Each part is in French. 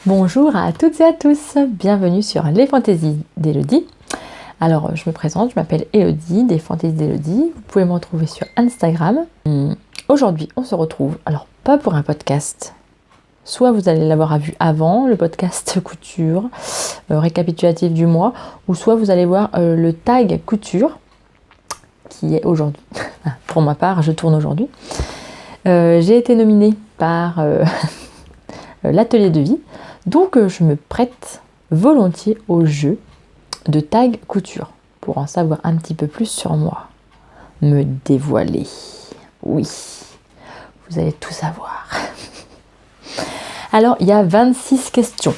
Bonjour à toutes et à tous, bienvenue sur Les Fantaisies d'Elodie. Alors je me présente, je m'appelle Elodie, des Fantaisies d'Elodie. Vous pouvez me retrouver sur Instagram. Aujourd'hui on se retrouve, alors pas pour un podcast, soit vous allez l'avoir vu avant, le podcast couture, récapitulatif du mois, ou soit vous allez voir le tag couture, qui est aujourd'hui. Pour ma part, je tourne aujourd'hui. J'ai été nominée par l'atelier de vie. Donc je me prête volontiers au jeu de tag couture pour en savoir un petit peu plus sur moi. Me dévoiler. Oui, vous allez tout savoir. Alors il y a 26 questions.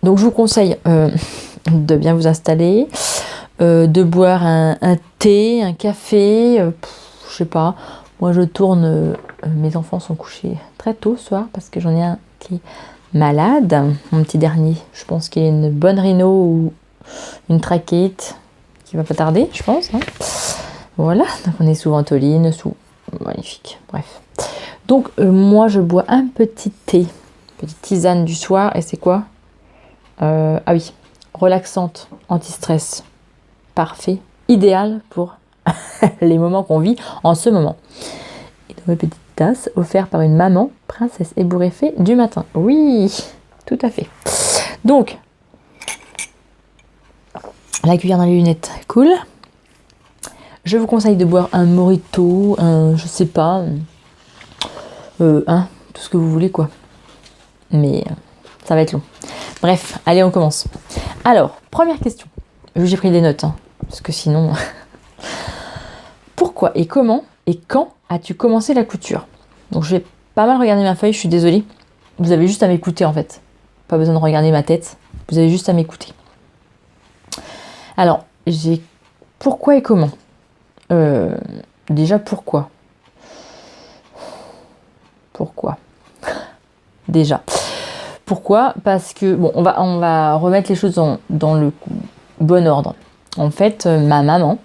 Donc je vous conseille de bien vous installer, de boire un thé, un café, je sais pas. Moi je tourne, mes enfants sont couchés très tôt ce soir parce que j'en ai un qui est malade, mon petit dernier. Je pense qu'il a une bonne rhino ou une trachéite qui va pas tarder, je pense. Voilà, donc on est sous ventoline, sous... Magnifique, bref. Donc moi je bois un petit thé, petite tisane du soir, et c'est quoi ah oui, relaxante, anti-stress, parfait, idéal pour les moments qu'on vit en ce moment. Et donc, mes petites tasses offertes par une maman, princesse ébouriffée du matin. Oui, tout à fait. Donc, la cuillère dans les lunettes, cool. Je vous conseille de boire un mojito, je sais pas, tout ce que vous voulez quoi. Mais ça va être long. Bref, allez, on commence. Alors, première question. J'ai pris des notes, parce que sinon... Pourquoi et comment et quand as-tu commencé la couture? Donc je vais pas mal regarder ma feuille, je suis désolée. Vous avez juste à m'écouter en fait. Pas besoin de regarder ma tête. Vous avez juste à m'écouter. Alors, j'ai pourquoi et comment. Déjà pourquoi. Pourquoi déjà. Pourquoi? Parce que, bon, on va remettre les choses dans le bon ordre. En fait, ma maman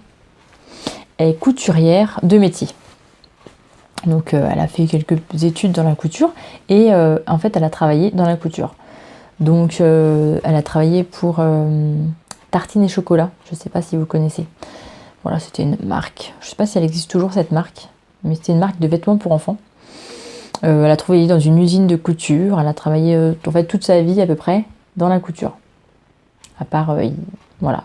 est couturière de métier. Donc elle a fait quelques études dans la couture et en fait elle a travaillé dans la couture. Donc elle a travaillé pour Tartines et Chocolat, je ne sais pas si vous connaissez. Voilà, c'était une marque, je ne sais pas si elle existe toujours cette marque, mais c'était une marque de vêtements pour enfants. Elle a travaillé dans une usine de couture, elle a travaillé en fait toute sa vie à peu près dans la couture. À part, voilà,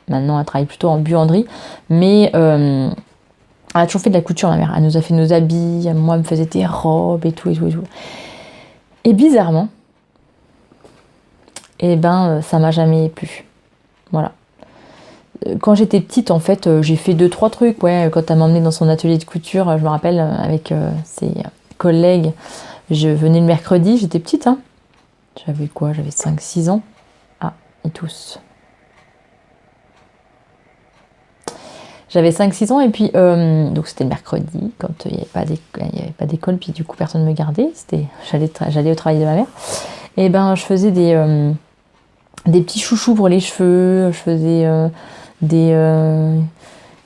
maintenant elle travaille plutôt en buanderie, mais... elle a toujours fait de la couture, ma mère. Elle nous a fait nos habits, moi, elle me faisait des robes et tout. Et bizarrement, ça m'a jamais plu. Voilà. Quand j'étais petite, en fait, j'ai fait 2-3 trucs. Ouais, quand elle m'a emmenée dans son atelier de couture, je me rappelle, avec ses collègues, je venais le mercredi, j'étais petite. J'avais quoi? J'avais 5-6 ans. Ah, et tous. J'avais 5-6 ans et puis, donc c'était le mercredi, quand il n'y avait pas d'école, puis du coup personne ne me gardait, j'allais au travail de ma mère. Et je faisais des petits chouchous pour les cheveux, je faisais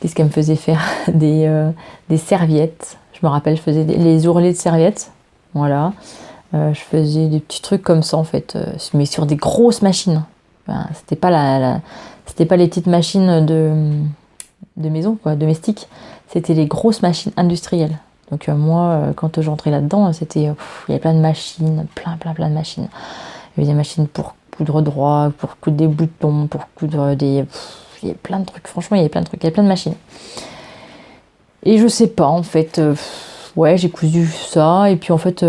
qu'est-ce qu'elle me faisait faire? Des serviettes, je me rappelle, je faisais les ourlets de serviettes, voilà. Je faisais des petits trucs comme ça en fait, mais sur des grosses machines. C'était pas c'était pas les petites machines de maison, quoi, domestique, c'était les grosses machines industrielles. Donc moi, quand j'entrais là-dedans, c'était, il y avait plein de machines, plein de machines. Il y avait des machines pour coudre droit, pour coudre des boutons, pour coudre des... il y avait plein de trucs, franchement, il y avait plein de trucs, il y avait plein de machines. Et je sais pas, en fait, ouais, j'ai cousu ça, et puis en fait,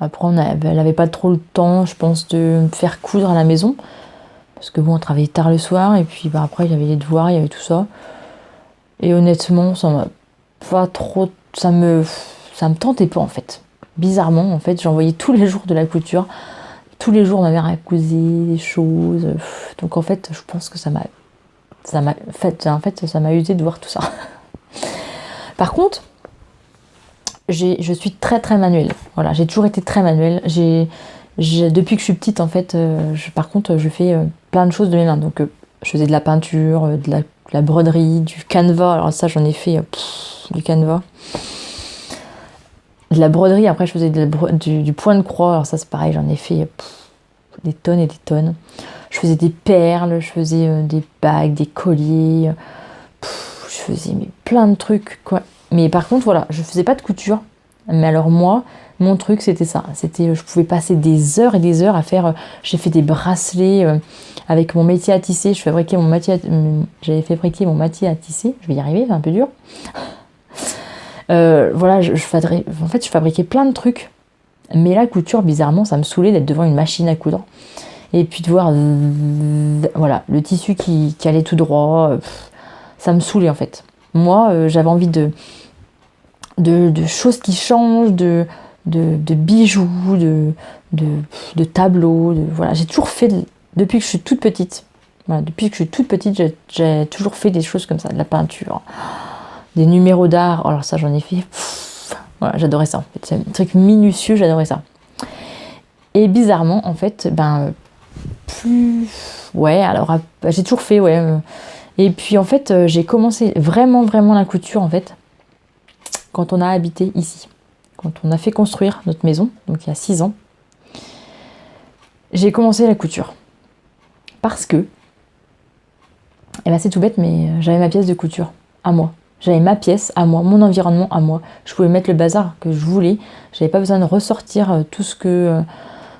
après, elle avait pas trop le temps, je pense, de me faire coudre à la maison. Parce que bon, on travaillait tard le soir, et puis après, il y avait les devoirs, il y avait tout ça. Et honnêtement, ça m'a pas trop... Ça me tentait pas, en fait. Bizarrement, en fait, j'envoyais tous les jours de la couture. Tous les jours, ma mère a cousu des choses. Donc, en fait, je pense que ça m'a usé de voir tout ça. Par contre, je suis très, très manuelle. Voilà, j'ai toujours été très manuelle. Depuis que je suis petite, en fait, par contre, je fais plein de choses de mes mains. Donc, je faisais de la peinture, de la broderie, du canevas. Alors ça, j'en ai fait du canevas. de la broderie. Après, je faisais du point de croix. Alors ça, c'est pareil, j'en ai fait des tonnes et des tonnes. Je faisais des perles, je faisais des bagues, des colliers. Je faisais plein de trucs, quoi. Mais par contre, voilà, je faisais pas de couture. Mais alors moi, mon truc, c'était ça. Je pouvais passer des heures et des heures à faire... j'ai fait des bracelets avec mon métier à tisser. J'avais fabriqué mon métier à tisser. Je vais y arriver, c'est un peu dur. Voilà, en fait, je fabriquais plein de trucs. Mais la couture, bizarrement, ça me saoulait d'être devant une machine à coudre. Et puis de voir voilà, le tissu qui allait tout droit. Ça me saoulait, en fait. Moi, j'avais envie de choses qui changent, de bijoux, de tableaux. Voilà. J'ai toujours fait, depuis que je suis toute petite, voilà, j'ai toujours fait des choses comme ça, de la peinture, des numéros d'art. Alors ça, j'en ai fait. Voilà, j'adorais ça. En fait. C'est un truc minutieux, j'adorais ça. Et bizarrement, en fait, ouais, alors j'ai toujours fait, ouais. Et puis en fait, j'ai commencé vraiment la couture, en fait, quand on a habité ici. Quand on a fait construire notre maison, donc il y a 6 ans, j'ai commencé la couture. Parce que, c'est tout bête, mais j'avais ma pièce de couture à moi. J'avais ma pièce à moi, mon environnement à moi. Je pouvais mettre le bazar que je voulais. J'avais pas besoin de ressortir tout ce que...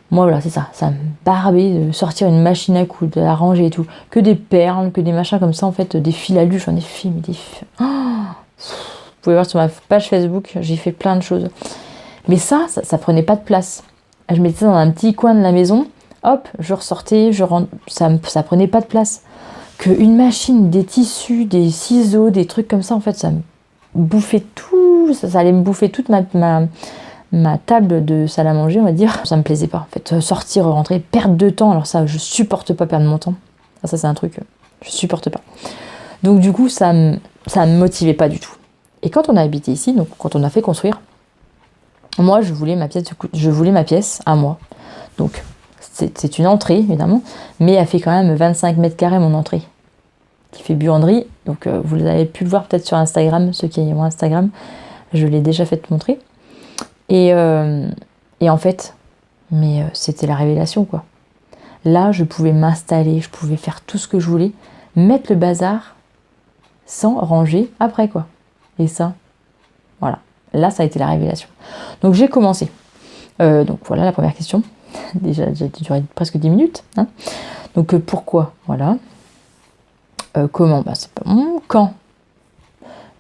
moi, voilà, c'est ça. Ça me barbait de sortir une machine à coudre, de la ranger et tout. Que des perles, que des machins comme ça, en fait, des fils à j'en ai fait, mais des fils... Vous pouvez voir sur ma page Facebook, j'ai fait plein de choses. Mais ça prenait pas de place. Je mettais ça dans un petit coin de la maison, hop, je ressortais, ça prenait pas de place. Qu'une machine, des tissus, des ciseaux, des trucs comme ça, en fait, ça me bouffait tout, ça allait me bouffer toute ma table de salle à manger, on va dire. Ça me plaisait pas, en fait. Sortir, rentrer, perdre de temps, alors ça, je supporte pas perdre mon temps. Ça c'est un truc, je supporte pas. Donc du coup, ça me motivait pas du tout. Et quand on a habité ici, donc quand on a fait construire, moi je voulais ma pièce à moi. Donc c'est une entrée évidemment, mais elle fait quand même 25 mètres carrés mon entrée, qui fait buanderie. Donc vous avez pu le voir peut-être sur Instagram, ceux qui ont mon Instagram, je l'ai déjà fait montrer. Et en fait, c'était la révélation, quoi. Là, je pouvais m'installer, je pouvais faire tout ce que je voulais, mettre le bazar sans ranger après, quoi. Et ça, voilà. Là, ça a été la révélation. Donc, j'ai commencé. Donc, voilà la première question. Déjà, j'ai duré presque 10 minutes. Hein. Donc, pourquoi? Voilà. Comment? C'est pas bon. Quand?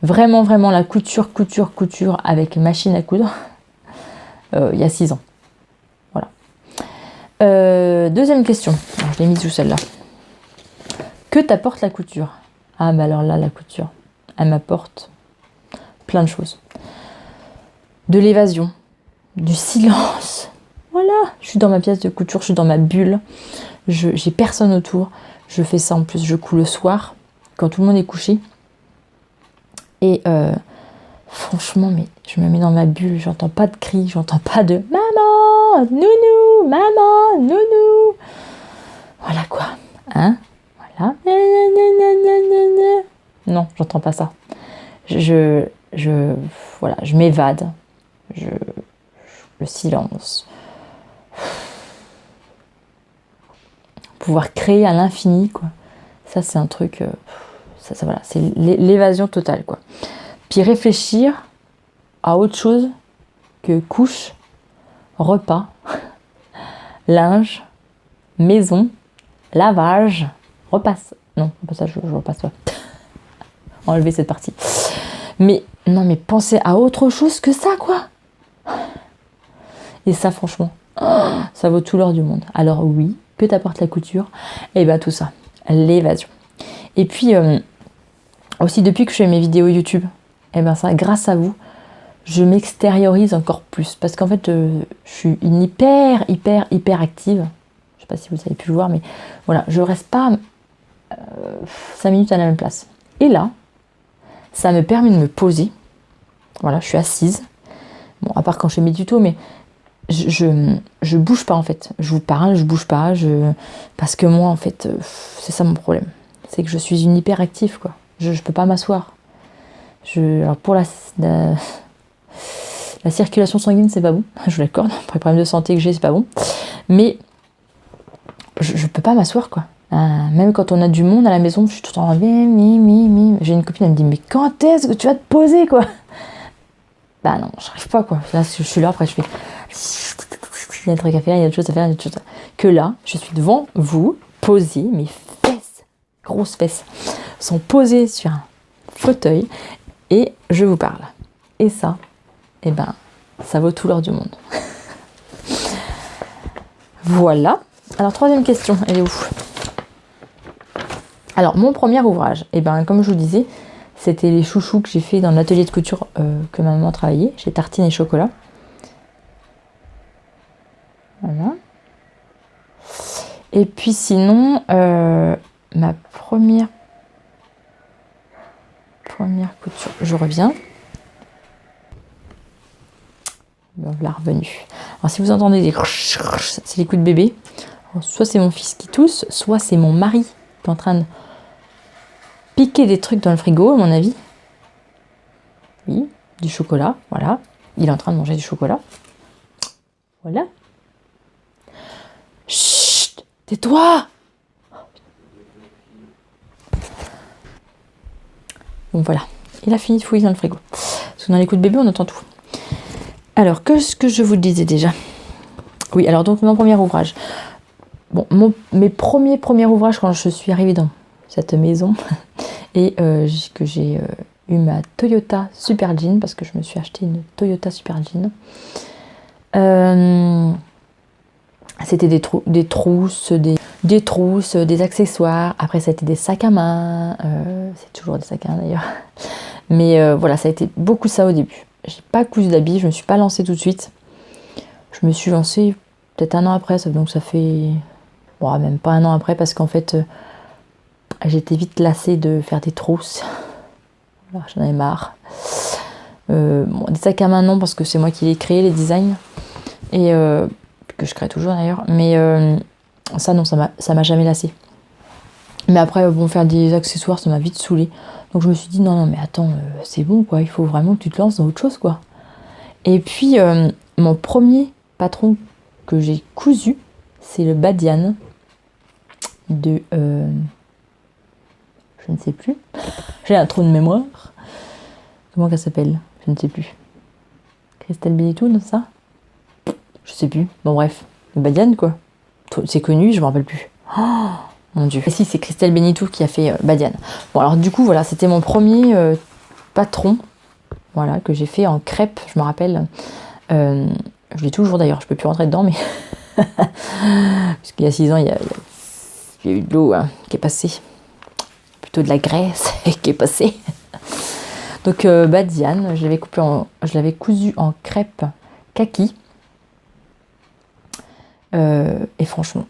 Vraiment la couture avec machine à coudre. Il y a 6 ans. Voilà. Deuxième question. Alors, je l'ai mise sous celle-là. Que t'apporte la couture? Ah, alors là, la couture, elle m'apporte plein de choses. De l'évasion, du silence. Voilà, je suis dans ma pièce de couture, je suis dans ma bulle. J'ai personne autour. Je fais ça en plus, je couds le soir, quand tout le monde est couché. Et franchement, mais je me mets dans ma bulle, j'entends pas de cris, j'entends pas de maman, nounou, maman, nounou. Voilà quoi, hein, voilà. Non, j'entends pas ça. Voilà, je m'évade. Le silence. Pouvoir créer à l'infini, quoi. Ça, c'est un truc... voilà, c'est l'évasion totale, quoi. Puis réfléchir à autre chose que couche, repas, linge, maison, lavage, repasse. Non, pas ça, je repasse pas. Enlever cette partie. Mais non, mais pensez à autre chose que ça, quoi. Et ça, franchement, ça vaut tout l'or du monde. Alors oui, que t'apporte la couture? Et bien tout ça, l'évasion. Et puis aussi depuis que je fais mes vidéos YouTube, et ben ça, grâce à vous, je m'extériorise encore plus. Parce qu'en fait, je suis une hyper active. Je sais pas si vous avez pu le voir, mais voilà, je reste pas 5 minutes à la même place. Et là, ça me permet de me poser. Voilà, je suis assise. Bon, à part quand je fais mes tutos, mais je bouge pas en fait. Je vous parle, je bouge pas. Parce que moi, en fait, c'est ça mon problème. C'est que je suis une hyperactive, quoi. Je peux pas m'asseoir. Alors pour La circulation sanguine, c'est pas bon, je vous l'accorde. Pour les problèmes de santé que j'ai, c'est pas bon. Mais je peux pas m'asseoir, quoi. Même quand on a du monde à la maison, je suis tout le temps J'ai une copine, elle me dit, mais quand est-ce que tu vas te poser, quoi? Bah non, j'arrive pas, quoi. Là, je suis là, après, je fais... Il y a un truc à faire, il y a des choses à faire, il y a des choses à... Que là, je suis devant vous, posée, mes fesses, grosses fesses, sont posées sur un fauteuil, et je vous parle. Et ça, eh ben, ça vaut tout l'or du monde. Voilà. Alors, troisième question, elle est où? Alors, mon premier ouvrage, eh ben, comme je vous disais, c'était les chouchous que j'ai fait dans l'atelier de couture que ma maman travaillait, chez Tartine et Chocolat. Voilà. Et puis sinon, ma première couture, je reviens. Donc la revenue. Alors si vous entendez des c'est les coups de bébé. Alors, soit c'est mon fils qui tousse, soit c'est mon mari qui est en train de piquer des trucs dans le frigo, à mon avis. Oui, du chocolat, voilà. Il est en train de manger du chocolat. Voilà. Chut, tais-toi! Donc voilà, il a fini de fouiller dans le frigo. Parce que dans les coups de bébé, on entend tout. Alors, qu'est-ce que je vous disais déjà? Oui, alors donc mon premier ouvrage. Bon, mes premiers ouvrages quand je suis arrivée dans cette maison et que j'ai eu ma Toyota Super Jean, parce que je me suis acheté une Toyota Super Jean. C'était des trousses, des trousses, des accessoires. Après, ça a été des sacs à main. C'est toujours des sacs à main d'ailleurs. Mais voilà, ça a été beaucoup ça au début. J'ai pas cousu d'habits, je me suis pas lancée tout de suite. Je me suis lancée peut-être un an après, donc ça fait... Bon, même pas un an après, parce qu'en fait, j'étais vite lassée de faire des trousses. Alors, j'en avais marre. Bon, des sacs à main, non, parce que c'est moi qui les créé, les designs. Et que je crée toujours d'ailleurs. Mais ça, non, ça m'a jamais lassée. Mais après, bon, faire des accessoires, ça m'a vite saoulée. Donc je me suis dit, non, mais attends, c'est bon, quoi. Il faut vraiment que tu te lances dans autre chose, quoi. Et puis, mon premier patron que j'ai cousu, c'est le Badiane de... je ne sais plus. J'ai un trou de mémoire. Comment qu'elle s'appelle? Je ne sais plus. Christelle Bénitou, non, ça? Je sais plus. Bon, bref. Le Badiane, quoi. C'est connu, je me rappelle plus. Oh, mon Dieu. Et si, c'est Christelle Bénitou qui a fait Badiane. Bon, alors du coup, voilà, c'était mon premier patron, voilà, que j'ai fait en crêpe, je me rappelle. Je l'ai toujours d'ailleurs, je peux plus rentrer dedans, mais... Parce qu'il y a 6 ans, il y a eu de l'eau qui est passée. Plutôt de la graisse qui est passée. Donc, Badiane, je l'avais cousu en crêpe kaki. Et franchement,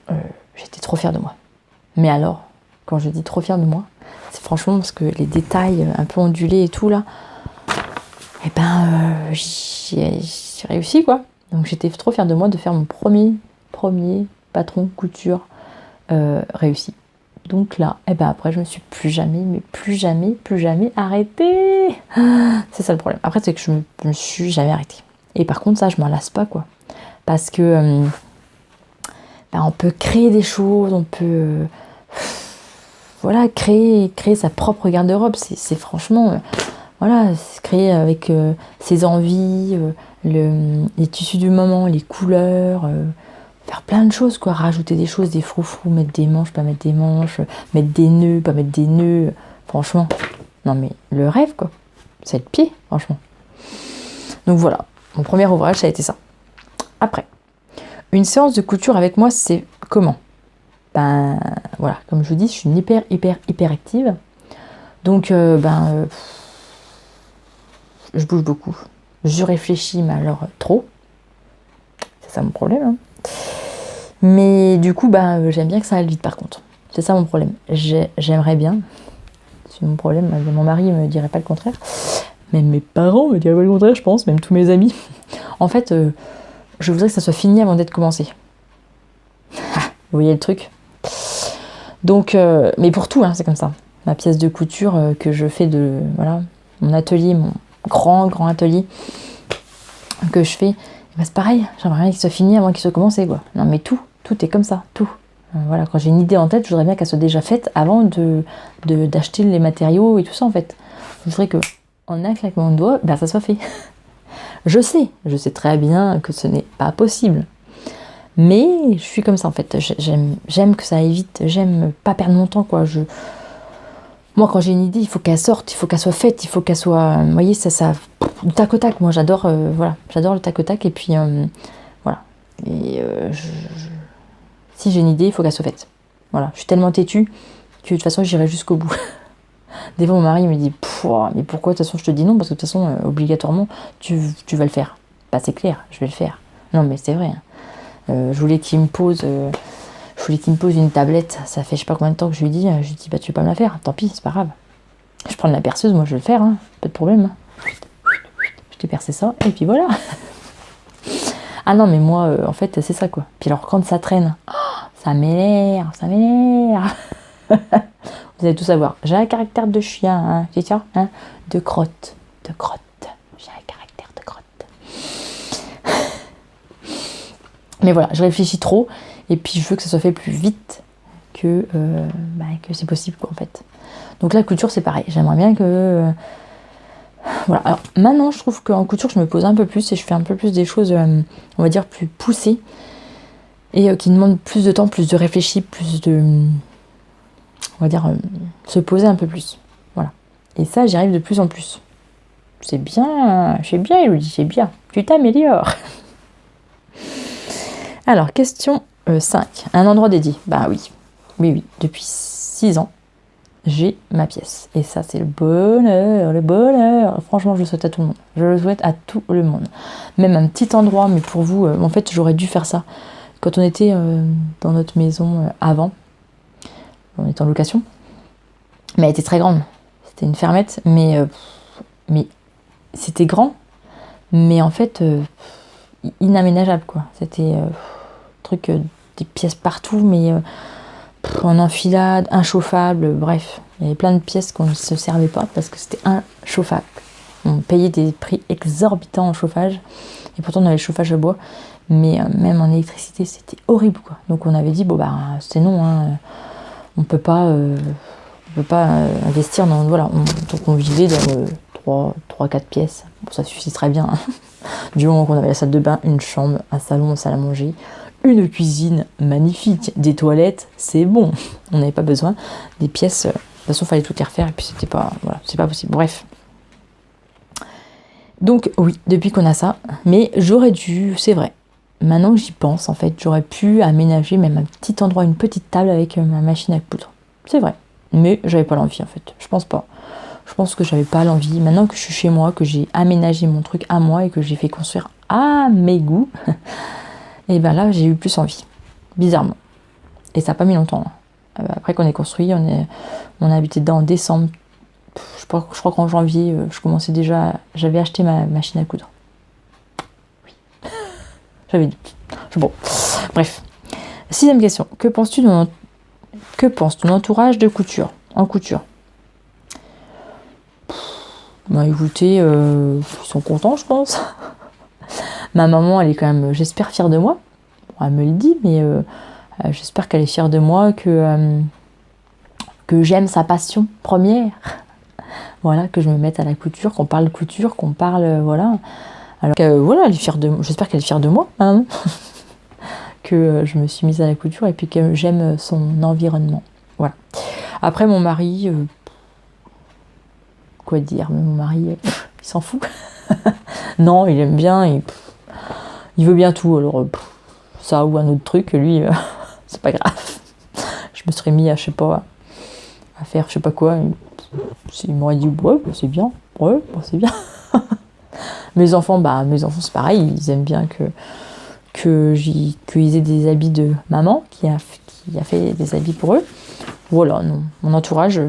j'étais trop fière de moi. Mais alors, quand je dis trop fière de moi, c'est franchement parce que les détails un peu ondulés et tout là, et ben j'ai réussi, quoi. Donc j'étais trop fière de moi de faire mon premier patron couture réussi. Donc là, et ben après je me suis plus jamais arrêtée. C'est ça le problème. Après c'est que je me suis jamais arrêtée. Et par contre ça, je m'en lasse pas, quoi. Parce que on peut créer des choses, on peut voilà, créer sa propre garde-robe. C'est franchement, voilà, créer avec ses envies, les tissus du moment, les couleurs, faire plein de choses, quoi. Rajouter des choses, des froufrous, mettre des manches, pas mettre des manches, mettre des nœuds, pas mettre des nœuds. Franchement, non mais le rêve, quoi. C'est le pied, franchement. Donc voilà, mon premier ouvrage, ça a été ça. Après, une séance de couture avec moi, c'est comment? Ben voilà, comme je vous dis, je suis une hyper active. Donc je bouge beaucoup. Je réfléchis, mais alors trop. C'est ça mon problème. Hein. Mais du coup, j'aime bien que ça aille vite, par contre. C'est ça mon problème. J'aimerais bien. C'est mon problème. Mon mari ne me dirait pas le contraire. Même mes parents me diraient pas le contraire, je pense. Même tous mes amis. En fait, je voudrais que ça soit fini avant d'être commencé. Vous voyez le truc? Donc, mais pour tout, hein, c'est comme ça. Ma pièce de couture que je fais de... Voilà, mon atelier, mon grand atelier. que je fais, ben c'est pareil, j'aimerais bien qu'il soit fini avant qu'il soit commencé, quoi. Non mais tout est comme ça, tout. Voilà, quand j'ai une idée en tête, je voudrais bien qu'elle soit déjà faite avant d'acheter les matériaux et tout ça en fait. Je voudrais que en un claquement de doigts, ben ça soit fait. Je sais très bien que ce n'est pas possible. Mais je suis comme ça en fait. J'aime que ça aille vite, j'aime pas perdre mon temps, quoi. Moi, quand j'ai une idée, il faut qu'elle sorte, il faut qu'elle soit faite, il faut qu'elle soit. Vous voyez, ça. Du tac au tac. Moi, j'adore voilà, j'adore le tac au tac. Et puis, voilà. Et si j'ai une idée, il faut qu'elle soit faite. Voilà. Je suis tellement têtue que de toute façon, j'irai jusqu'au bout. Des fois, mon mari me dit mais pourquoi? De toute façon, je te dis non, parce que de toute façon, obligatoirement, tu vas le faire. Bah, c'est clair, je vais le faire. Non, mais c'est vrai. Je voulais qu'il me pose une tablette. Ça fait je sais pas combien de temps que je lui dis. Je lui dis bah tu veux pas me la faire, tant pis, c'est pas grave. Je prends de la perceuse, moi je vais le faire, hein. Pas de problème. Je t'ai percé ça et puis voilà. Ah non mais moi en fait c'est ça, quoi. Puis alors quand ça traîne, ça m'énerve. Vous allez tout savoir. J'ai un caractère de chien, hein, c'est ça, hein, de crotte. J'ai un caractère de crotte. Mais voilà, je réfléchis trop et puis je veux que ça soit fait plus vite que c'est possible, quoi, en fait. Donc la couture, c'est pareil. J'aimerais bien que... voilà. Alors maintenant, je trouve qu'en couture, je me pose un peu plus et je fais un peu plus des choses, on va dire, plus poussées et qui demandent plus de temps, plus de réfléchi, plus de... on va dire, se poser un peu plus. Voilà. Et ça, j'y arrive de plus en plus. C'est bien, Elodie, c'est bien. Tu t'améliores. Alors, question 5. Un endroit dédié. Bah oui. Oui. Depuis 6 ans, j'ai ma pièce. Et ça, c'est le bonheur. Franchement, je le souhaite à tout le monde. Je le souhaite à tout le monde. Même un petit endroit, mais pour vous, en fait, j'aurais dû faire ça. Quand on était dans notre maison avant, on était en location, mais elle était très grande. C'était une fermette, mais c'était grand, mais en fait, inaménageable, quoi. C'était des pièces partout, mais en enfilade, inchauffable, bref. Il y avait plein de pièces qu'on ne se servait pas parce que c'était inchauffable. On payait des prix exorbitants en chauffage, et pourtant on avait le chauffage à bois, mais même en électricité, c'était horrible, quoi. Donc on avait dit, bon bah, c'est non, hein, on peut pas investir dans... Voilà, donc on vivait dans 3-4 pièces. Bon, ça suffit très bien, hein. Du moment qu'on avait la salle de bain, une chambre, un salon, une salle à manger, une cuisine magnifique, des toilettes, c'est bon. On n'avait pas besoin des pièces. De toute façon, il fallait toutes les refaire et puis c'était pas... Voilà, c'est pas possible. Bref. Donc oui, depuis qu'on a ça, mais j'aurais dû, c'est vrai. Maintenant que j'y pense, en fait, j'aurais pu aménager même un petit endroit, une petite table avec ma machine à coudre. C'est vrai. Mais j'avais pas l'envie, en fait. Je pense pas. Je pense que j'avais pas l'envie. Maintenant que je suis chez moi, que j'ai aménagé mon truc à moi et que j'ai fait construire à mes goûts, et ben là, j'ai eu plus envie. Bizarrement. Et ça n'a pas mis longtemps. Après qu'on ait construit, on a habité dedans en décembre. Je crois qu'en janvier, j'avais acheté ma machine à coudre. Oui. J'avais dit. Bon. Bref. 6e question. Que penses-tu ton entourage de couture, en couture? Bah écoutez, ils sont contents, je pense. Ma maman, elle est quand même, j'espère, fière de moi. Bon, elle me le dit, mais j'espère qu'elle est fière de moi, que j'aime sa passion première. Voilà, que je me mette à la couture, qu'on parle couture, qu'on parle, voilà. Alors que, voilà, elle est fière de moi. J'espère qu'elle est fière de moi, hein. Que je me suis mise à la couture et puis que j'aime son environnement. Voilà. Après, mon mari... quoi dire, mais mon mari, il s'en fout. Non, il aime bien, il veut bien tout, alors ça ou un autre truc, lui, c'est pas grave. Je me serais mis à, je sais pas, à faire je sais pas quoi, il m'aurait dit, ouais, c'est bien, c'est bien. Mes enfants, c'est pareil, ils aiment bien qu'ils aient des habits de maman, qui a fait des habits pour eux. Voilà, non, mon entourage,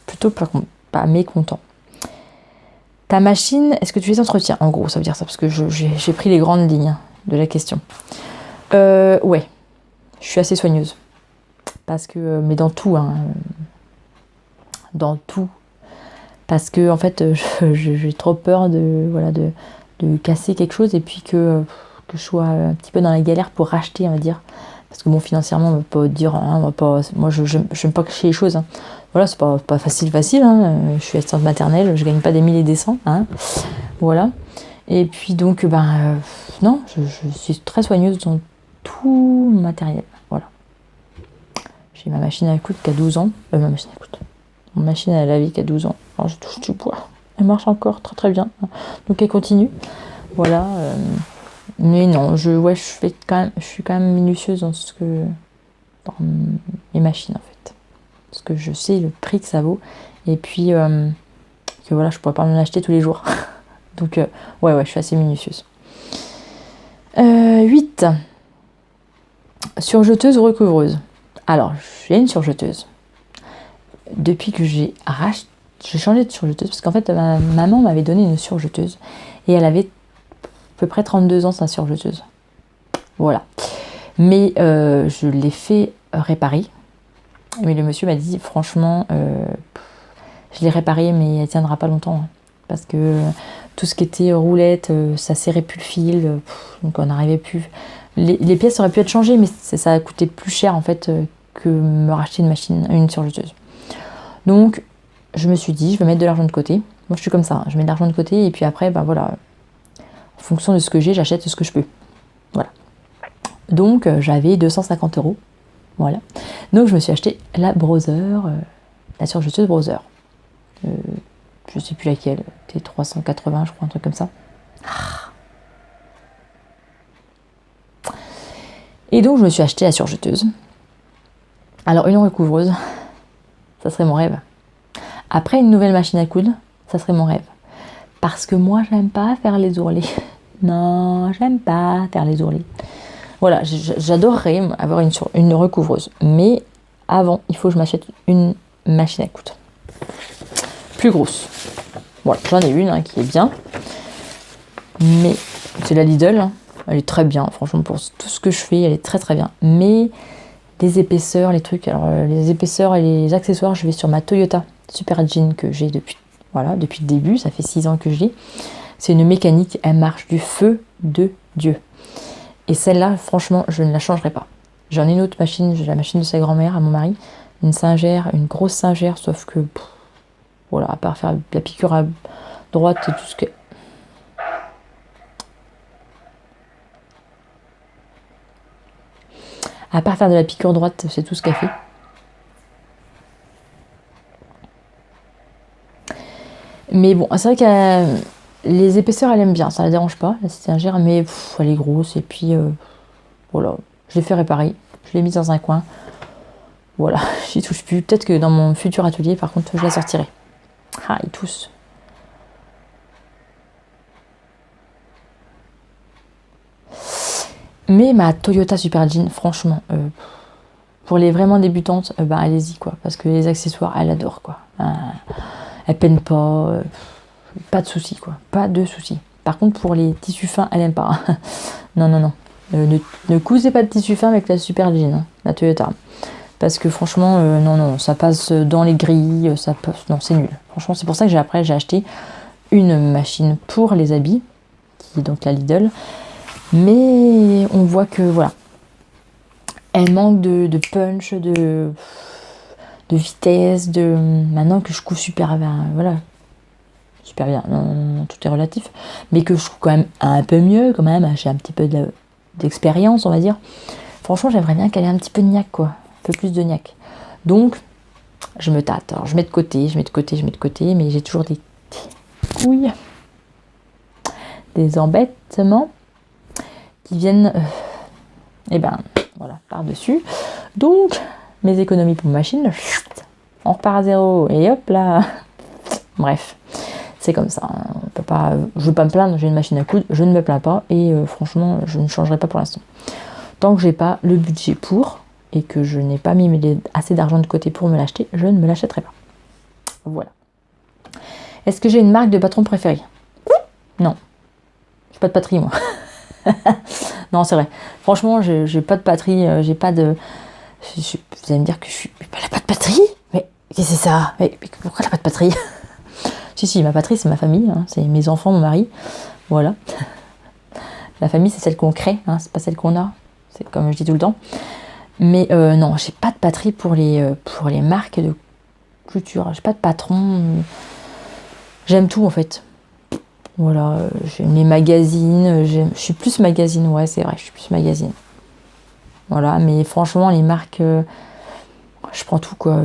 plutôt pas mécontent. Ta machine, est-ce que tu les entretiens? En gros, ça veut dire ça, parce que j'ai pris les grandes lignes de la question. Ouais, je suis assez soigneuse. Parce que, mais dans tout, hein. Dans tout. Parce que, en fait, j'ai trop peur de de casser quelque chose et puis que je sois un petit peu dans la galère pour racheter, on va dire. Parce que bon, financièrement, on va pas dire, hein, on va pas, moi je n'aime pas cacher les choses. Hein. Voilà, c'est pas facile, hein. Je suis assistante maternelle, je gagne pas des 1000 et des cents. Hein. Voilà. Et puis donc, non, je suis très soigneuse dans tout mon matériel. Voilà. J'ai ma machine à coudre qui a 12 ans. Ma machine à laver qui a 12 ans. Alors, je touche du bois. Elle marche encore très très bien. Donc elle continue. Voilà. Mais non, je suis quand même minutieuse dans dans mes machines en fait. Parce que je sais le prix que ça vaut. Et puis que voilà, je pourrais pas m'en acheter tous les jours. Donc ouais, je suis assez minutieuse. 8. Surjeteuse ou recouvreuse. Alors, j'ai une surjeteuse. Depuis que j'ai changé de surjeteuse, parce qu'en fait, ma maman m'avait donné une surjeteuse. Et elle avait à peu près 32 ans, sa surjeteuse. Voilà. Mais je l'ai fait réparer. Mais le monsieur m'a dit, franchement, je l'ai réparée, mais elle tiendra pas longtemps. Hein, parce que tout ce qui était roulette, ça serrait plus le fil. Donc on n'arrivait plus. Les pièces auraient pu être changées, mais ça a coûté plus cher en fait que me racheter une surjeteuse. Donc je me suis dit, je vais mettre de l'argent de côté. Moi je suis comme ça, hein, je mets de l'argent de côté et puis après, voilà, en fonction de ce que j'ai, j'achète ce que je peux. Voilà. Donc j'avais 250 €. Voilà. Donc je me suis acheté la Brother, la surjeteuse Brother. Je sais plus laquelle, c'était 380 je crois, un truc comme ça. Et donc je me suis acheté la surjeteuse. Alors une recouvreuse, ça serait mon rêve. Après une nouvelle machine à coudre, ça serait mon rêve. Parce que moi j'aime pas faire les ourlets. Non, j'aime pas faire les ourlets. Voilà, j'adorerais avoir une recouvreuse. Mais avant, il faut que je m'achète une machine à coudre. Plus grosse. Voilà, j'en ai une qui est bien. Mais c'est la Lidl. Hein. Elle est très bien. Franchement, pour tout ce que je fais, elle est très très bien. Mais les épaisseurs, les trucs, alors les épaisseurs et les accessoires, je vais sur ma Toyota Super Jean que j'ai depuis le début. Ça fait 6 ans que je l'ai. C'est une mécanique, elle marche du feu de Dieu. Et celle-là, franchement, je ne la changerai pas. J'en ai une autre machine, j'ai la machine de sa grand-mère, à mon mari. Une Singer, une grosse Singer, sauf que, voilà, à part faire la piqûre à droite et tout ce que... À part faire de la piqûre droite, c'est tout ce qu'elle fait. Mais bon, c'est vrai que les épaisseurs, elle aime bien, ça la dérange pas, la Singer, mais elle est grosse, et puis, voilà, je l'ai fait réparer, je l'ai mise dans un coin. Voilà, j'y touche plus. Peut-être que dans mon futur atelier, par contre, je la sortirai. Ah, ils toussent. Mais ma Toyota Super Jean, franchement, pour les vraiment débutantes, allez-y, quoi. Parce que les accessoires, elle adore, quoi. Elle peine pas, pas de soucis, quoi. Pas de soucis. Par contre, pour les tissus fins, elle aime pas. Non. Ne cousez pas de tissu fin avec la Super Jean, hein, la Toyota. Parce que franchement, non, ça passe dans les grilles, ça passe... Non, c'est nul. Franchement, c'est pour ça que j'ai acheté une machine pour les habits, qui est donc la Lidl. Mais on voit que, voilà, elle manque de punch, de vitesse, Maintenant que je couds super bien, voilà, super bien, non, tout est relatif, mais que je couds quand même un peu mieux, quand même, j'ai un petit peu d'expérience, on va dire. Franchement, j'aimerais bien qu'elle ait un petit peu de niaque, quoi. Un peu plus de niaque. Donc, je me tâte. Alors, je mets de côté, mais j'ai toujours des couilles, des embêtements qui viennent, voilà, par-dessus. Donc, mes économies pour ma machine, on repart à zéro, et hop là. Bref, c'est comme ça. On peut pas, je veux pas me plaindre, j'ai une machine à coudre, je ne me plains pas, et franchement, je ne changerai pas pour l'instant. Tant que j'ai pas le budget pour, et que je n'ai pas mis assez d'argent de côté pour me l'acheter, je ne me l'achèterai pas. Voilà. Est-ce que j'ai une marque de patron préférée? Non. J'ai pas de patrie, moi. Non, c'est vrai. Franchement, j'ai pas de patrie, j'ai pas de... Vous allez me dire que je suis... Elle a pas de patrie? Mais qu'est-ce que c'est ça? Mais pourquoi elle a pas de patrie? Si, ma patrie, c'est ma famille, hein, c'est mes enfants, mon mari. Voilà. La famille, c'est celle qu'on crée, hein, c'est pas celle qu'on a. C'est comme je dis tout le temps. Mais non, j'ai pas de patrie pour les marques de couture. J'ai pas de patron. J'aime tout en fait. Voilà, j'aime les magazines. Je suis plus magazine, ouais, c'est vrai, je suis plus magazine. Voilà, mais franchement, les marques, je prends tout quoi.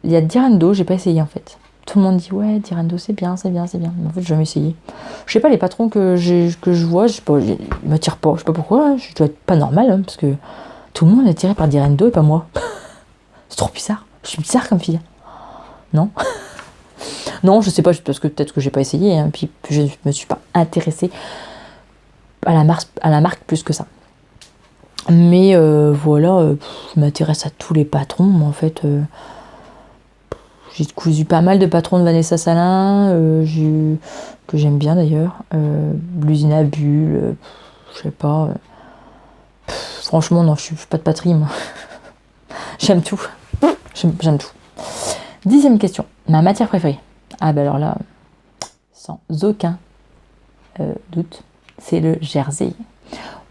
Il y a Direndo, j'ai pas essayé en fait. Tout le monde dit ouais, Direndo c'est bien, c'est bien, c'est bien. Mais en fait, j'ai jamais essayé. Je sais pas, les patrons que je vois, je sais pas, ils m'attirent pas. Je sais pas pourquoi, hein, je dois être pas normal, hein, parce que tout le monde est attiré par Direndo et pas moi. C'est trop bizarre. Je suis bizarre comme fille. Non? Non, je sais pas, parce que peut-être que j'ai pas essayé, hein, puis je me suis pas intéressée à la marque plus que ça. Mais voilà, je m'intéresse à tous les patrons, mais en fait. J'ai cousu pas mal de patrons de Vanessa Salin, que j'aime bien d'ailleurs. Blusine à bulles, je sais pas. Franchement, non, je suis pas de patrie, moi. J'aime tout. J'aime tout. 10e question. Ma matière préférée. Ah ben alors là, sans aucun doute, c'est le jersey.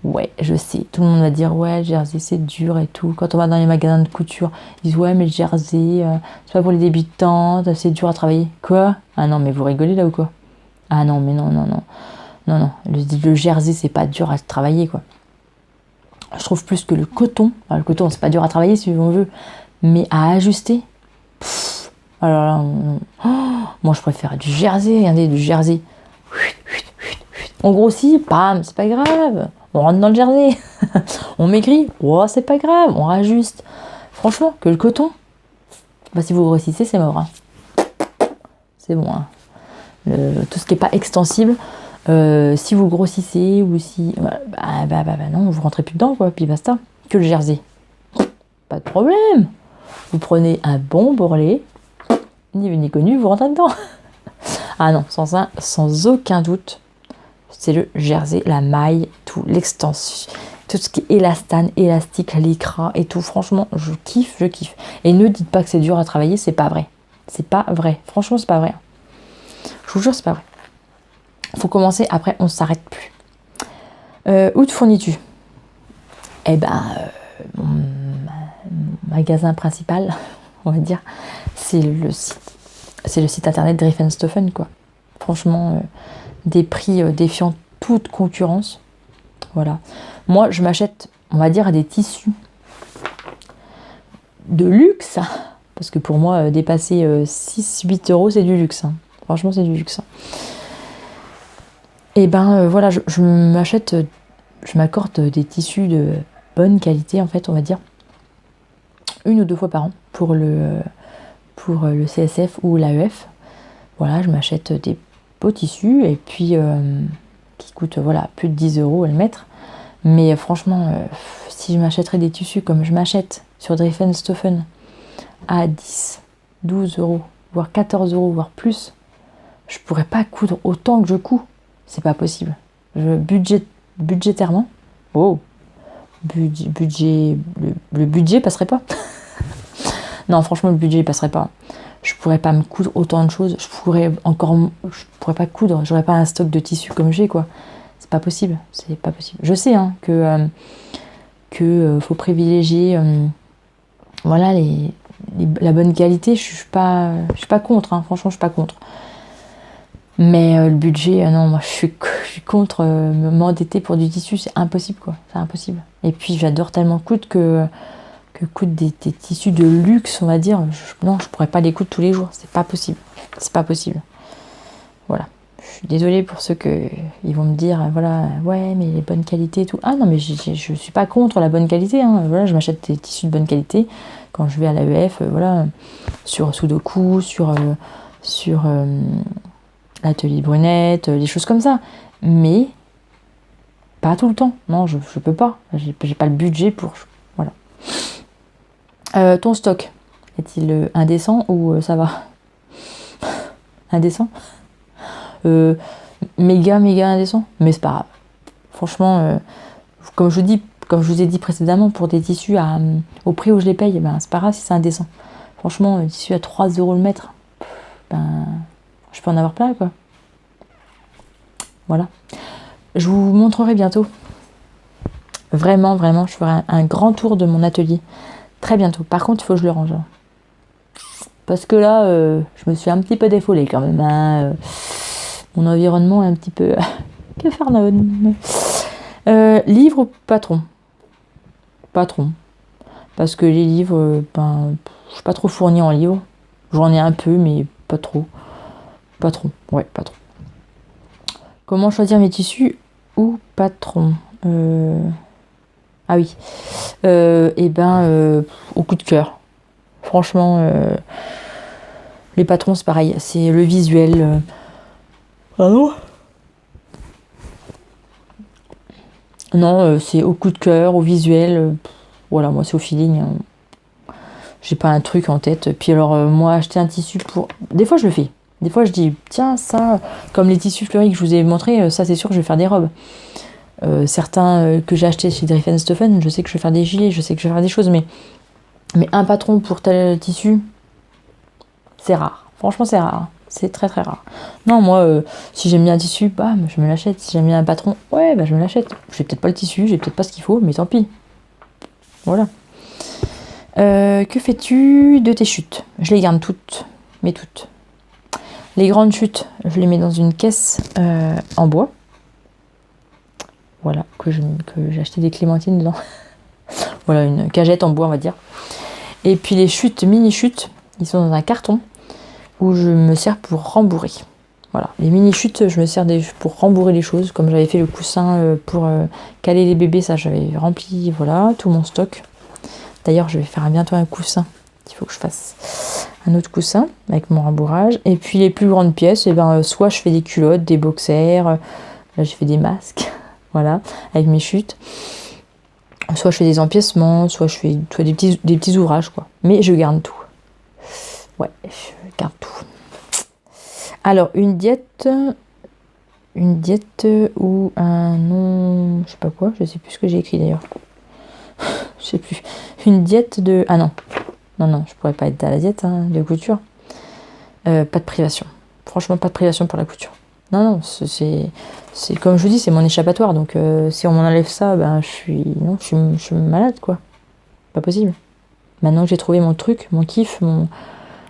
Ouais, je sais, tout le monde va dire ouais, le jersey c'est dur et tout. Quand on va dans les magasins de couture, ils disent ouais, mais le jersey, c'est pas pour les débutantes, c'est dur à travailler. Quoi? Ah non, mais vous rigolez là ou quoi? Ah non, mais non, non, non. Non, non, le jersey c'est pas dur à travailler quoi. Je trouve plus que le coton. Alors, le coton c'est pas dur à travailler si on veut, mais à ajuster. Alors là, moi je préfère du jersey, regardez, du jersey. On grossit, bam, c'est pas grave. On rentre dans le jersey. On maigrit, oh, c'est pas grave, on rajuste. Franchement, que le coton, bah, si vous grossissez, c'est mort. Hein. C'est bon. Hein. Tout ce qui n'est pas extensible, si vous grossissez ou si. Bah, non, vous rentrez plus dedans, quoi, puis basta. Que le jersey. Pas de problème. Vous prenez un bon bourrelet, ni vu ni connu, vous rentrez dedans. Ah non, sans aucun doute. C'est le jersey, la maille, tout, l'extension, tout ce qui est élastane, élastique, lycra et tout. Franchement, je kiffe, je kiffe. Et ne dites pas que c'est dur à travailler, c'est pas vrai. C'est pas vrai. Franchement, c'est pas vrai. Je vous jure, c'est pas vrai. Faut commencer, après, on s'arrête plus. Où te fournis-tu? Eh ben, mon magasin principal, on va dire, c'est le site internet de Riefenstoffen, quoi. Franchement, des prix défiant toute concurrence. Voilà. Moi, je m'achète, on va dire, des tissus de luxe. Parce que pour moi, dépasser 6-8 euros, c'est du luxe. Hein. Franchement, c'est du luxe. Et ben, voilà, je m'accorde des tissus de bonne qualité, en fait, on va dire. 1 ou 2 fois par an pour le CSF ou l'AEF. Voilà, je m'achète des beaux tissus et puis qui coûtent voilà, plus de 10 euros à le mettre. Mais franchement, si je m'achèterais des tissus comme je m'achète sur Riefenstoffen à 10, 12 euros, voire 14 euros, voire plus, je pourrais pas coudre autant que je couds. C'est pas possible. Budgétairement, oh, le budget passerait pas. Non, franchement, le budget passerait pas. Je pourrais pas me coudre autant de choses. Je pourrais pas coudre. J'aurais pas un stock de tissus comme j'ai, quoi. C'est pas possible. C'est pas possible. Je sais hein, que faut privilégier voilà la bonne qualité. Je suis pas contre. Hein. Franchement, je suis pas contre. Mais le budget, non, moi je suis contre m'endetter pour du tissu. C'est impossible, quoi. C'est impossible. Et puis j'adore tellement coudre que coudre des tissus de luxe, on va dire, non, je pourrais pas les coudre tous les jours, c'est pas possible. C'est pas possible. Voilà. Je suis désolée pour ceux ils vont me dire, voilà, ouais, mais les bonnes qualités et tout. Ah non, mais je suis pas contre la bonne qualité. Hein. Voilà, je m'achète des tissus de bonne qualité quand je vais à l'AEF, voilà, sur Sudoku, sur l'atelier Brunette, des choses comme ça. Mais pas tout le temps. Non, je peux pas. J'ai pas le budget pour. Voilà. Ton stock, est-il indécent ou ça va? Indécent? Méga indécent? Mais c'est pas grave. Franchement, comme je vous ai dit précédemment, pour des tissus au prix où je les paye, ben, c'est pas grave si c'est indécent. Franchement, un tissu à 3 euros le mètre, ben, je peux en avoir plein, quoi. Voilà. Je vous montrerai bientôt. Vraiment, vraiment, je ferai un grand tour de mon atelier. Très bientôt. Par contre, il faut que je le range. Parce que là, je me suis un petit peu défoulée quand même. Hein. Mon environnement est un petit peu... Que faire, livre ou patron? Patron. Parce que les livres, je suis pas trop fournie en livres. J'en ai un peu, mais pas trop. Patron. Ouais, patron. Comment choisir mes tissus ou patron? Ah oui. Au coup de cœur. Franchement, les patrons, c'est pareil. C'est le visuel. Ah non? Non, c'est au coup de cœur, au visuel. Voilà, moi, c'est au feeling. J'ai pas un truc en tête. Puis alors, moi, acheter un tissu pour... Des fois, je le fais. Des fois, je dis, tiens, ça, comme les tissus fleuris que je vous ai montré, ça, c'est sûr que je vais faire des robes. Certains que j'ai achetés chez Drieffen, je sais que je vais faire des gilets, je sais que je vais faire des choses, mais un patron pour tel tissu, c'est rare. Franchement, c'est rare. C'est très très rare. Non, moi, si j'aime bien un tissu, je me l'achète. Si j'aime bien un patron, ouais, je me l'achète. J'ai peut-être pas le tissu, j'ai peut-être pas ce qu'il faut, mais tant pis. Voilà. Que fais-tu de tes chutes? Je les garde toutes, mais toutes. Les grandes chutes, je les mets dans une caisse en bois. Voilà, que j'ai acheté des clémentines dedans. Voilà, une cagette en bois, on va dire. Et puis les chutes, mini-chutes, ils sont dans un carton où je me sers pour rembourrer. Voilà, les mini-chutes, je me sers pour rembourrer les choses. Comme j'avais fait le coussin pour caler les bébés, ça j'avais rempli, voilà, tout mon stock. D'ailleurs, je vais faire bientôt un coussin. Il faut que je fasse un autre coussin avec mon rembourrage. Et puis les plus grandes pièces, soit je fais des culottes, des boxers, là j'ai fait des masques, voilà, avec mes chutes. Soit je fais des empiècements, soit je fais des petits ouvrages, quoi. Mais je garde tout. Ouais, je garde tout. Alors, une diète ou un nom, je sais pas quoi, je sais plus ce que j'ai écrit d'ailleurs. Je sais plus. Une diète de... Ah non, je pourrais pas être à la diète de couture. Pas de privation. Franchement, pas de privation pour la couture. Non, c'est comme je vous dis, c'est mon échappatoire. Donc, si on m'en enlève ça, je suis malade, quoi. Pas possible. Maintenant que j'ai trouvé mon truc, mon kiff,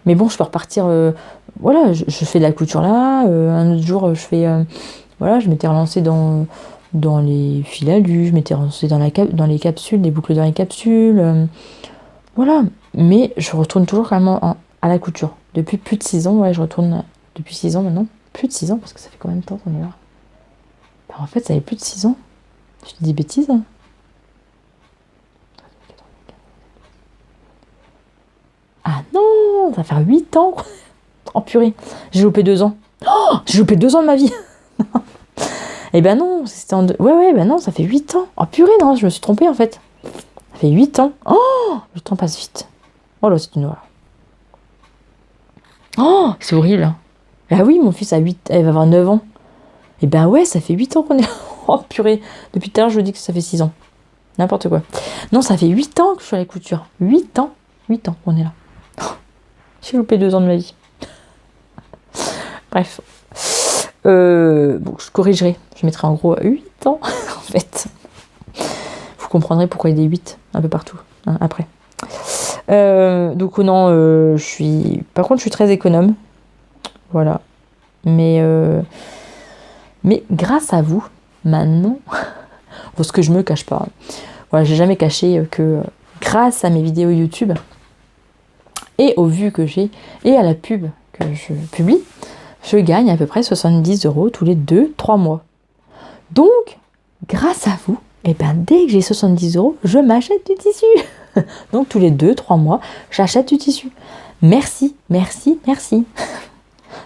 mais bon, je peux repartir. Voilà, je fais de la couture là. Un autre jour, je fais. Voilà, je m'étais relancée dans les fils à lu, je m'étais relancée dans les capsules, des boucles dans les capsules. Voilà. Mais je retourne toujours quand même à la couture. Depuis plus de 6 ans, ouais, je retourne depuis 6 ans maintenant. Plus de 6 ans, parce que ça fait combien de temps qu'on est là? En fait, ça fait plus de 6 ans. Je te dis bêtises. Ah non, ça va faire 8 ans. Oh purée, j'ai loupé 2 ans. Oh, j'ai loupé 2 ans de ma vie. Eh ben non, c'était Ouais, non, ça fait 8 ans. Oh purée, non, je me suis trompée en fait. Ça fait 8 ans. Oh, le temps passe vite. Oh là, c'est une horreur. Oh, c'est horrible. Ah oui, mon fils a 8, elle va avoir 9 ans. Eh ben ouais, ça fait 8 ans qu'on est... Oh purée, depuis tout à l'heure, je vous dis que ça fait 6 ans. N'importe quoi. Non, ça fait 8 ans que je suis à la couture. 8 ans qu'on est là. J'ai loupé 2 ans de ma vie. Bref. Bon, je corrigerai. Je mettrai en gros 8 ans, en fait. Vous comprendrez pourquoi il y a des 8 un peu partout, après. Donc non, par contre, je suis très économe. Voilà. Mais grâce à vous, maintenant, parce que je me cache pas. Voilà, j'ai jamais caché que grâce à mes vidéos YouTube et aux vues que j'ai et à la pub que je publie, je gagne à peu près 70 € tous les 2-3 mois. Donc, grâce à vous, dès que j'ai 70 €, je m'achète du tissu. Donc, tous les 2-3 mois, j'achète du tissu. Merci.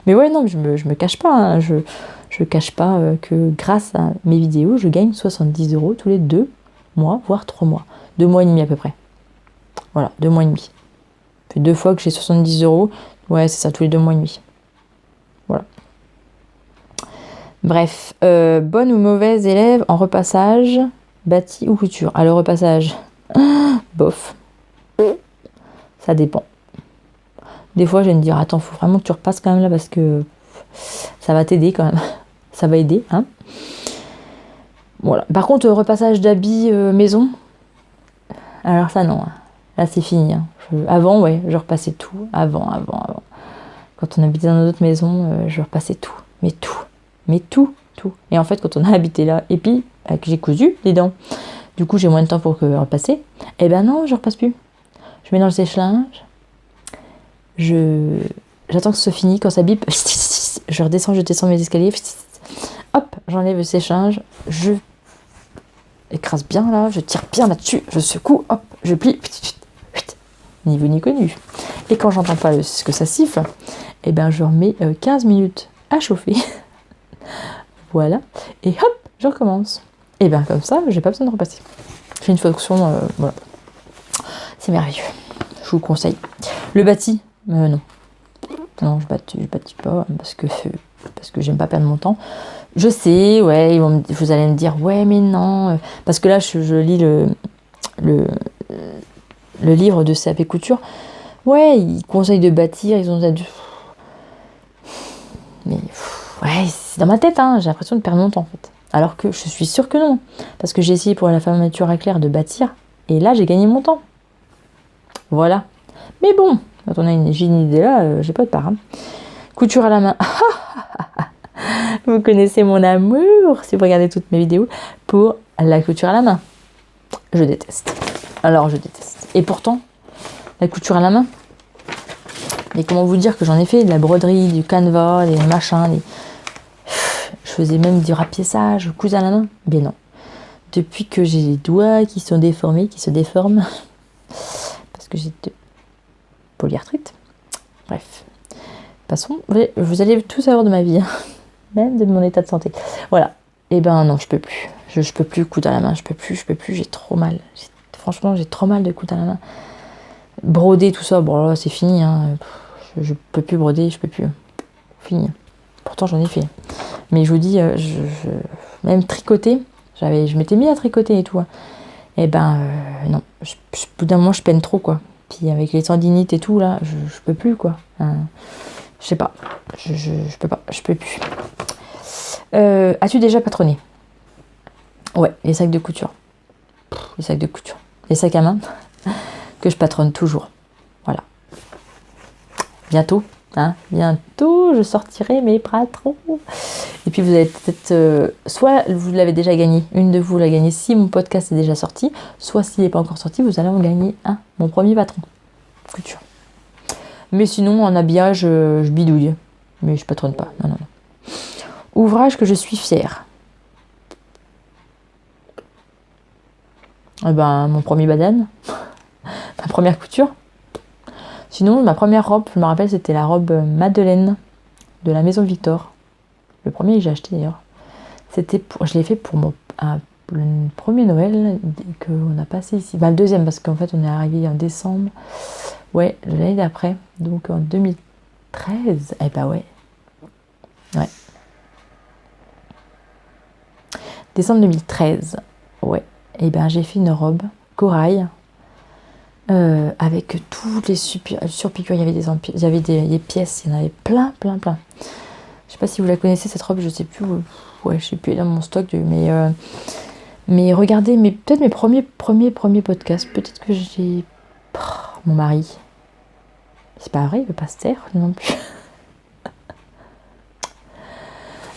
Mais ouais, non, je me cache pas. Je cache pas que grâce à mes vidéos, je gagne 70 € tous les 2 mois, voire 3 mois. 2 mois et demi à peu près. Voilà, 2 mois et demi. Ça fait 2 fois que j'ai 70 €. Ouais, c'est ça, tous les 2 mois et demi. Voilà. Bref, bonne ou mauvaise élève en repassage, bâti ou couture? Ah, le repassage, bof. Ça dépend. Des fois, je vais me dire, attends, faut vraiment que tu repasses quand même là parce que ça va t'aider quand même. ça va aider, hein. Voilà. Par contre, repassage d'habits maison, alors ça non, hein. Là c'est fini, hein. Avant, ouais, je repassais tout, avant. Quand on habitait dans notre maison, je repassais tout, mais tout. Et en fait, quand on a habité là, et puis que j'ai cousu les dents, du coup j'ai moins de temps pour repasser, et ben non, je repasse plus. Je mets dans le sèche-linge, j'attends que ce soit fini, quand ça bip, je descends mes escaliers, hop, j'enlève le sèche-linge, je écrase bien là, je tire bien là-dessus, je secoue, hop, je plie, ni vu ni connu. Et quand j'entends pas que ça siffle, et ben je remets 15 minutes à chauffer. Voilà, et hop, je recommence. Et bien comme ça, j'ai pas besoin de repasser. J'ai une fonction, voilà. C'est merveilleux. Je vous conseille. Le bâti, non. Non, je bâtis pas parce que j'aime pas perdre mon temps. Je sais, ouais, vous allez me dire, ouais, mais non. Parce que là, je lis le livre de CAP Couture. Ouais, ils conseillent de bâtir, ils ont dit. Mais ouais, c'est dans ma tête, hein, j'ai l'impression de perdre mon temps en fait. Alors que je suis sûre que non. Parce que j'ai essayé pour la fermeture à clair de bâtir, et là j'ai gagné mon temps. Voilà. Mais bon, quand on a j'ai une idée là, j'ai pas de part. Hein. Couture à la main. Vous connaissez mon amour, si vous regardez toutes mes vidéos, pour la couture à la main. Je déteste. Alors je déteste. Et pourtant, la couture à la main, mais comment vous dire que j'en ai fait de la broderie, du canevas, des machins, je faisais même du rapiessage, je cousais à la main. Mais non. Depuis que j'ai les doigts qui sont déformés, qui se déforment, parce que j'ai de polyarthrite. Bref. Passons. Vous allez tout savoir de ma vie, hein. Même de mon état de santé. Voilà. Et ben non, je peux plus. Je peux plus coudre à la main, je peux plus, j'ai trop mal. Franchement, j'ai trop mal de coudre à la main. Broder, tout ça, bon là, c'est fini, hein. Je peux plus broder, je peux plus. Fini. Pourtant, j'en ai fait. Mais je vous dis, même tricoter, je m'étais mis à tricoter et tout. Hein. Et ben, non. Au bout d'un moment, je peine trop, quoi. Puis avec les tendinites et tout, là, je peux plus, quoi. Je sais pas. Je peux pas. Je peux plus. As-tu déjà patronné? Ouais, les sacs de couture. Les sacs de couture. Les sacs à main que je patronne toujours. Voilà. Bientôt, hein, bientôt, je sortirai mes patrons. Et puis vous avez peut-être, soit vous l'avez déjà gagné, une de vous l'a gagné si mon podcast est déjà sorti, soit s'il n'est pas encore sorti, vous allez en gagner un, mon premier patron. Couture. Mais sinon, en habillage, je bidouille. Mais je patronne pas. Non. Ouvrage que je suis fière. Eh ben, mon premier badane. Ma première couture. Sinon, ma première robe, je me rappelle, c'était la robe Madeleine de la Maison Victor. Le premier que j'ai acheté d'ailleurs. Je l'ai fait pour le premier Noël qu'on a passé ici. Bah, le deuxième, parce qu'en fait, on est arrivé en décembre. Ouais, l'année d'après. Donc en 2013. Eh ben ouais. Ouais. Décembre 2013. Ouais. Et ben j'ai fait une robe corail. Avec toutes les surpiqûres, il y avait des pièces, il y en avait plein. Je sais pas si vous la connaissez cette robe, je sais plus. Ouais, je sais plus, elle est dans mon stock, mais regardez, peut-être mes premiers podcasts, peut-être que j'ai mon mari. C'est pas vrai, il veut pas se taire non plus.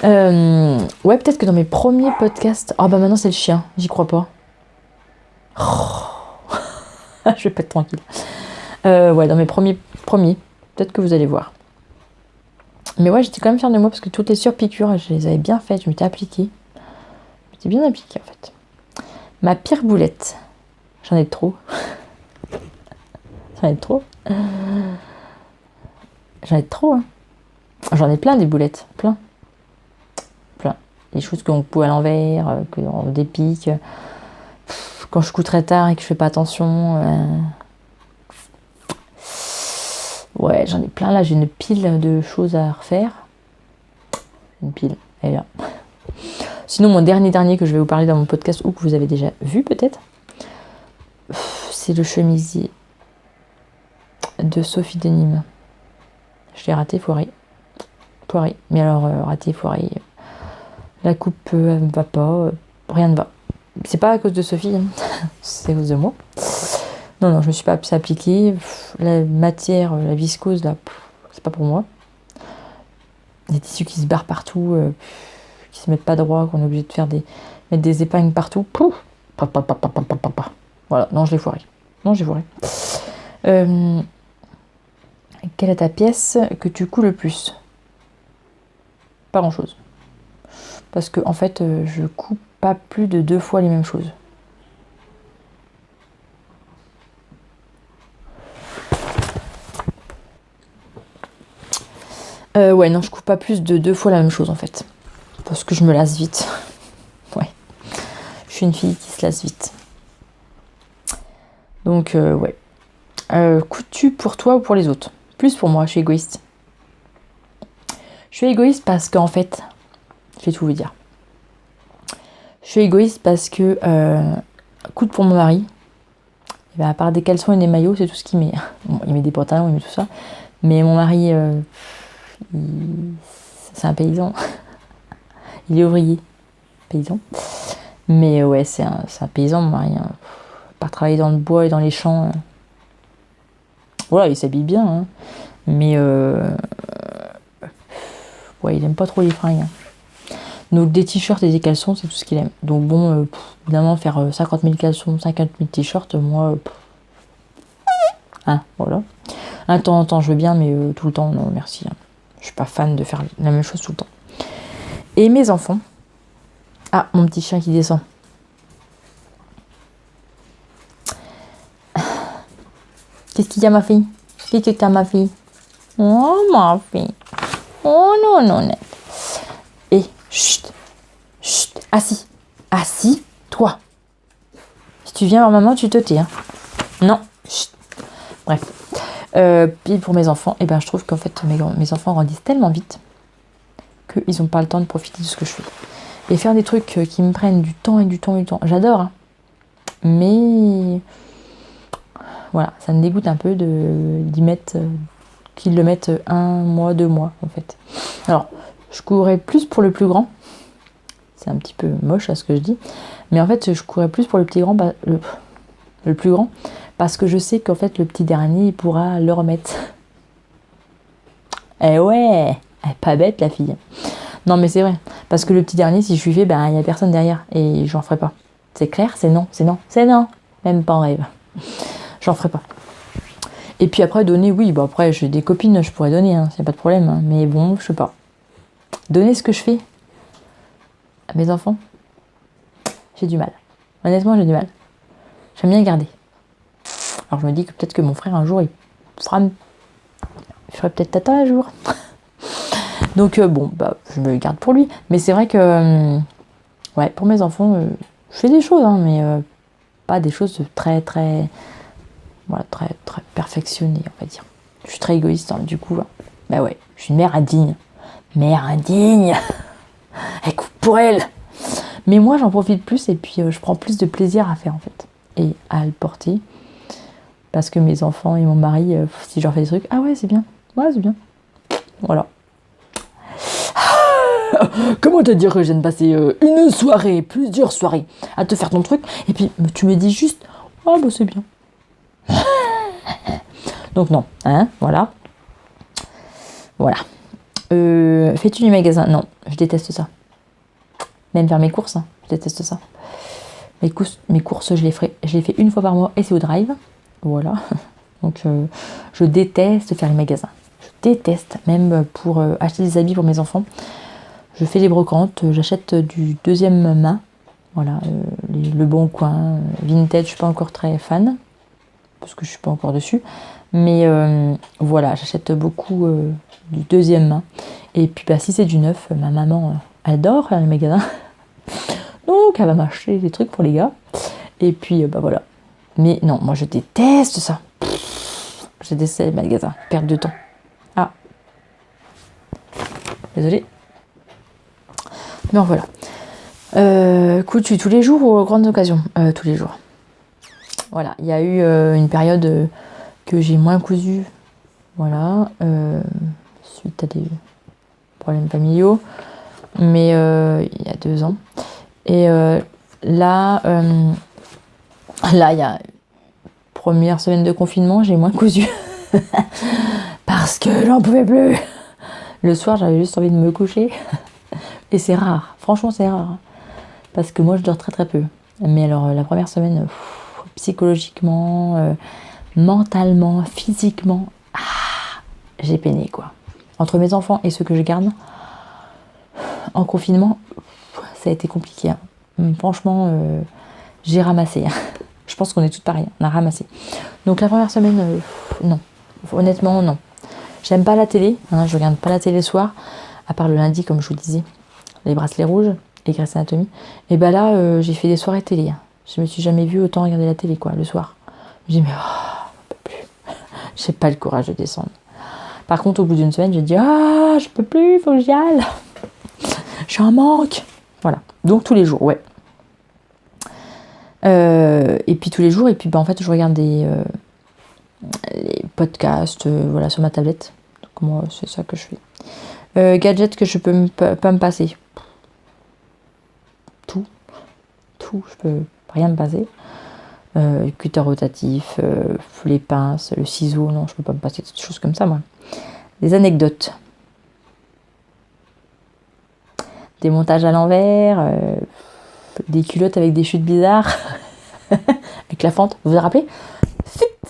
Ouais, peut-être que dans mes premiers podcasts. Ah bah maintenant c'est le chien, j'y crois pas. Je vais pas être tranquille. Ouais, dans mes premiers, peut-être que vous allez voir. Mais ouais, j'étais quand même fière de moi parce que toutes les surpiqûres, je les avais bien faites, je m'étais appliquée. Je m'étais bien appliquée en fait. Ma pire boulette. J'en ai trop. J'en ai trop, hein. J'en ai plein des boulettes. Plein. Des choses qu'on coud à l'envers, qu'on dépique. Quand je couds très tard et que je fais pas attention. Ouais, j'en ai plein là, j'ai une pile de choses à refaire. Une pile, elle est là. Sinon, mon dernier que je vais vous parler dans mon podcast ou que vous avez déjà vu peut-être, c'est le chemisier de Sophie Denim. Je l'ai raté, foiré. Mais alors, raté, foiré. La coupe, elle ne va pas. Rien ne va. C'est pas à cause de Sophie, hein. C'est à cause de moi. Non, non, je me suis pas appliquée. La matière, la viscose, là, c'est pas pour moi. Des tissus qui se barrent partout, qui se mettent pas droit, qu'on est obligé de mettre des épingles partout. Pouf. Voilà, non, je l'ai foiré. Non, j'ai foiré. Quelle est ta pièce que tu couds le plus? Pas grand chose. Parce que en fait, je couds pas plus de 2 fois les mêmes choses. Ouais, non, je couds pas plus de 2 fois la même chose en fait. Parce que je me lasse vite. Ouais. Je suis une fille qui se lasse vite. Donc, ouais. Couds-tu pour toi ou pour les autres? Plus pour moi, je suis égoïste. Je suis égoïste parce qu'en fait, je vais tout vous dire. Je suis égoïste parce que coudre pour mon mari, et ben, à part des caleçons et des maillots, c'est tout ce qu'il met. Bon, il met des pantalons, il met tout ça. Mais mon mari, c'est un paysan. Il est ouvrier, paysan. Mais ouais, c'est un paysan, mon mari. Hein. Par travailler dans le bois et dans les champs. Voilà, il s'habille bien. Hein. Mais ouais, il aime pas trop les fringues. Hein. Donc des t-shirts et des caleçons, c'est tout ce qu'il aime. Donc bon, évidemment, faire 50 000 caleçons, 50 000 t-shirts, moi, hein, voilà. Un temps en temps, je veux bien, mais tout le temps, non, merci. Hein. Je suis pas fan de faire la même chose tout le temps. Et mes enfants. Ah, mon petit chien qui descend. Qu'est-ce qu'il y a, ma fille? Qu'est-ce que t'as, ma fille? Oh, ma fille. Oh, non, non, non. Et, chut, chut, assis. Assis, toi. Si tu viens voir maman, tu te tais. Hein. Non, chut. Bref. Puis pour mes enfants, eh ben, je trouve qu'en fait, mes enfants grandissent tellement vite qu'ils n'ont pas le temps de profiter de ce que je fais. Et faire des trucs qui me prennent du temps et du temps et du temps. J'adore, hein. Mais voilà, ça me dégoûte un peu d'y mettre, qu'ils le mettent 1 mois, 2 mois, en fait. Alors, je courrais plus pour le plus grand. C'est un petit peu moche à ce que je dis. Mais en fait, je courrais plus pour le petit grand, le plus grand, parce que je sais qu'en fait, le petit dernier, il pourra le remettre. Eh ouais, elle est pas bête, la fille. Non, mais c'est vrai. Parce que le petit dernier, si je lui fais, ben, il n'y a personne derrière. Et j'en ferai pas. C'est clair? C'est non, c'est non, c'est non. Même pas en rêve. J'en ferai pas. Et puis après, donner, oui, bah après, j'ai des copines, je pourrais donner, hein, c'est pas de problème. Hein, mais bon, je sais pas. Donner ce que je fais à mes enfants, j'ai du mal. Honnêtement, j'ai du mal. J'aime bien garder. Alors je me dis que peut-être que mon frère, un jour, il ferait peut-être tata un jour. Donc bon, bah, je me le garde pour lui. Mais c'est vrai que, ouais, pour mes enfants, je fais des choses, hein, mais pas des choses très, très, voilà, très, très perfectionnées, on va dire. Je suis très égoïste, hein, du coup. Hein. Bah ouais, je suis une mère indigne. Mère indigne. Elle coupe pour elle. Mais moi, j'en profite plus et puis je prends plus de plaisir à faire, en fait. Et à le porter. Parce que mes enfants et mon mari, si je leur fais des trucs, ah ouais, c'est bien. Ouais, c'est bien. Voilà. Comment te dire que je viens de passer une soirée, plusieurs soirées, à te faire ton truc, et puis tu me dis juste, oh bah c'est bien. Donc non, hein, voilà. Voilà. Fais-tu du magasin? Non, je déteste ça. Même faire mes courses, hein, je déteste ça. Mes courses, je les fais une fois par mois et c'est au drive. Voilà. Donc je déteste faire les magasins. Je déteste, même pour acheter des habits pour mes enfants. Je fais les brocantes, j'achète du deuxième main. Voilà, le Bon Coin, Vinted, je suis pas encore très fan. Parce que je suis pas encore dessus. Mais voilà, j'achète beaucoup du deuxième main. Et puis bah, si c'est du neuf, ma maman adore les magasins. Donc elle va m'acheter des trucs pour les gars. Et puis bah voilà. Mais non, moi je déteste ça. Je déteste les magasins, perte de temps. Ah. Désolée. Non, voilà. Coutu tous les jours ou aux grandes occasions? Tous les jours. Voilà, il y a eu une période que j'ai moins cousu. Voilà. Suite à des problèmes familiaux. mais il y a 2 ans. Et là, il y a première semaine de confinement, j'ai moins cousu. Parce que j'en pouvais plus. Le soir, j'avais juste envie de me coucher. Et c'est rare. Franchement, c'est rare. Parce que moi, je dors très très peu. Mais alors, la première semaine, psychologiquement, mentalement, physiquement, j'ai peiné, quoi. Entre mes enfants et ceux que je garde, en confinement, ça a été compliqué. Hein. Franchement, j'ai ramassé. Je pense qu'on est toutes pareilles. On a ramassé. Donc, la première semaine, non. Honnêtement, non. J'aime pas la télé. Hein, je regarde pas la télé le soir. À part le lundi, comme je vous disais. Les bracelets rouges et Grey's Anatomy. Et ben là, j'ai fait des soirées télé. Hein. Je me suis jamais vue autant regarder la télé, quoi, le soir. Je dis, mais je peux plus. J'ai pas le courage de descendre. Par contre, au bout d'une semaine, j'ai dit, je peux plus, faut que j'y aille. Je suis en manque. Voilà. Donc, tous les jours, ouais. Et puis, tous les jours, et puis, en fait, je regarde les podcasts, voilà, sur ma tablette. Donc, moi, c'est ça que je fais. Gadgets que je peux pas me passer. Tout, je peux rien me passer. Cutter rotatif, les pinces, le ciseau, non, je peux pas me passer de choses comme ça, moi. Des anecdotes. Des montages à l'envers, des culottes avec des chutes bizarres, avec la fente, vous vous rappelez?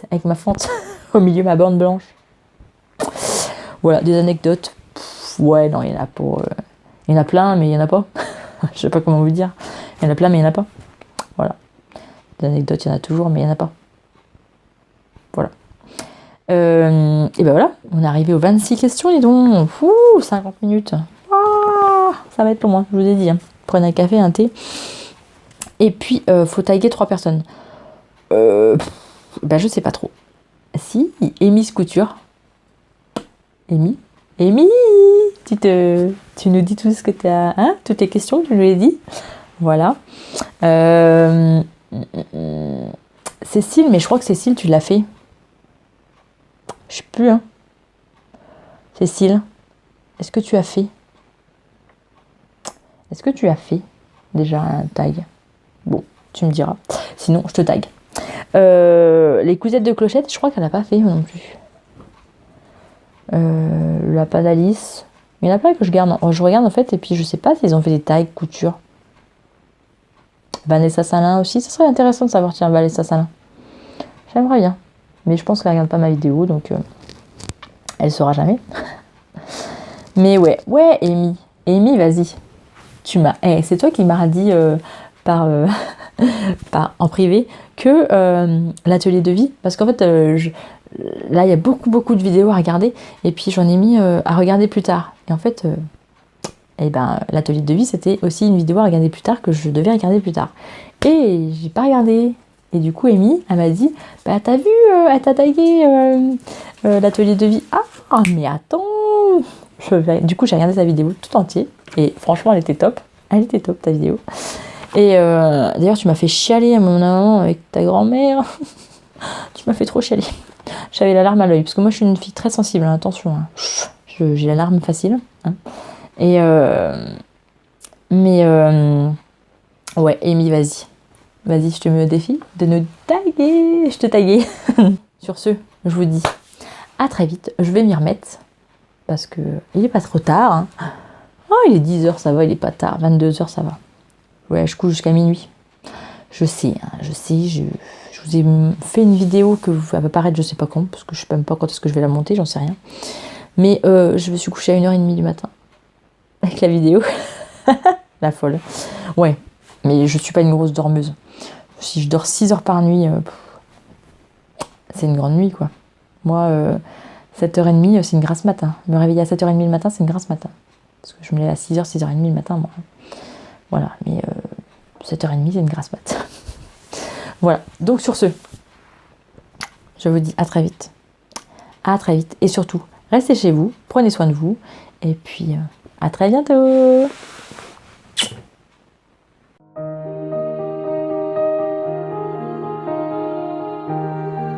Avec ma fente au milieu, ma bande blanche. Voilà, des anecdotes. Ouais, non, il y en a pas. Il y en a plein, mais il y en a pas. Je sais pas comment vous dire. Il y en a plein, mais il y en a pas. Voilà. Des anecdotes, il y en a toujours, mais il y en a pas. Voilà. Et ben voilà, on est arrivé aux 26 questions, dis donc. 50 minutes. Ça va être long, hein, je vous ai dit. Hein. Prenez un café, un thé. Et puis, faut taguer 3 personnes. Je sais pas trop. Si, Amy Couture. Amy, tu nous dis tout ce que tu as, hein, toutes les questions, tu nous les dis. Voilà. Cécile, mais je crois que Cécile, tu l'as fait. Je sais plus, hein. Cécile, est-ce que tu as fait déjà un tag? Bon, tu me diras. Sinon, je te tag. Les cousettes de clochette, je crois qu'elle n'a pas fait non plus. La pâte d'Alice. Il y en a plein que je garde. Je regarde en fait, et puis je sais pas s'ils ont fait des tailles couture. Vanessa Salin aussi, ça serait intéressant de savoir, tiens, Vanessa Salin. J'aimerais bien. Mais je pense qu'elle regarde pas ma vidéo, donc elle saura jamais. Mais ouais, Amy. Amy, vas-y. C'est toi qui m'as dit en privé que l'atelier de vie, parce qu'en fait, là, il y a beaucoup de vidéos à regarder, et puis j'en ai mis à regarder plus tard. Et en fait, l'atelier de vie, c'était aussi une vidéo à regarder plus tard que je devais regarder plus tard. Et j'ai pas regardé. Et du coup, Amy, elle m'a dit, t'as vu, elle t'a tagué l'atelier de vie. Ah, mais attends. Du coup, j'ai regardé sa vidéo tout entier. Et franchement, elle était top. Elle était top, ta vidéo. Et d'ailleurs, tu m'as fait chialer à mon moment avec ta grand-mère. Tu m'as fait trop chialer. J'avais la larme à l'œil. Parce que moi, je suis une fille très sensible. Hein, attention. Hein. J'ai la larme facile. Hein. Et ouais, Amy, vas-y. Vas-y, je te mets au défi de nous taguer. Je te taguais. Sur ce, je vous dis à très vite. Je vais m'y remettre. Parce que il est pas trop tard. Hein. Oh, il est 10h, ça va, il est pas tard. 22h, ça va. Ouais, je couche jusqu'à minuit. Je sais, je vous ai fait une vidéo que elle va paraître je sais pas quand, parce que je sais même pas quand est-ce que je vais la monter, j'en sais rien. Mais je me suis couchée à 1h30 du matin. Avec la vidéo. La folle. Ouais, mais je suis pas une grosse dormeuse. Si je dors 6 heures par nuit, c'est une grande nuit, quoi. Moi, 7h30, c'est une grasse matin. Me réveiller à 7h30 le matin, c'est une grasse matin. Parce que je me lève à 6h, 6h30 le matin, moi. Voilà, mais 7h30, c'est une grasse matin. Voilà, donc sur ce, je vous dis à très vite. À très vite. Et surtout, restez chez vous, prenez soin de vous. Et puis, à très bientôt.